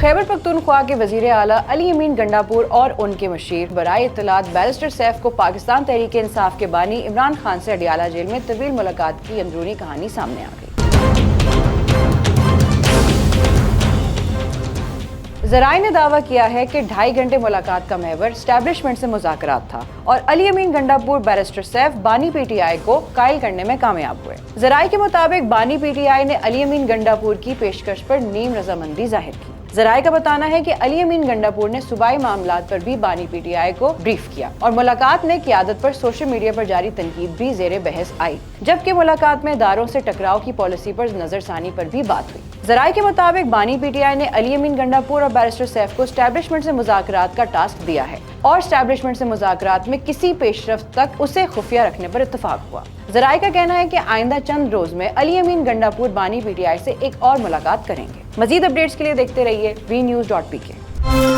खैबर पख्तूनख्वा के वजीर आला अली अमीन गंडापुर और उनके मशीर बराए इत्तलात बैरिस्टर सैफ को पाकिस्तान तहरीक इंसाफ के बानी इमरान खान से अडियाला जेल में तवील मुलाकात की अंदरूनी कहानी सामने आ गई। ज़राए ने दावा किया है कि 2.5 घंटे मुलाकात का महवर स्टैब्लिशमेंट से मुज़ाकरात था और अली अमीन गंडापुर बैरिस्टर सैफ बानी पीटीआई को कायल करने में कामयाब हुए। ज़राए के मुताबिक बानी पीटीआई ने अली अमीन गंडापुर की पेशकश पर नीम रजामंदी जाहिर की। ज़राए का बताना है कि अली अमीन गंडापुर ने सूबाई मामलात पर भी बानी पीटीआई को ब्रीफ किया और मुलाकात में क़यादत पर सोशल मीडिया पर जारी तनकीद भी ज़ेरे बहस आई, जबकि मुलाकात में इदारों से टकराव की पॉलिसी पर नजरसानी पर भी बात हुई। ज़राए के मुताबिक बानी पीटीआई ने अली अमीन गंडापुर और बैरिस्टर सैफ को एस्टैब्लिशमेंट से मुज़ाकरात का टास्क दिया है और एस्टैब्लिशमेंट से मुज़ाकरात में किसी पेशरफ्त तक उसे खुफिया रखने पर इत्तफाक हुआ। ज़राए का कहना है कि आइंदा चंद रोज में अली अमीन गंडापुर बानी पीटीआई से एक और मुलाकात करेंगे। मजीद अपडेट्स के लिए देखते रहिए VNews.pk।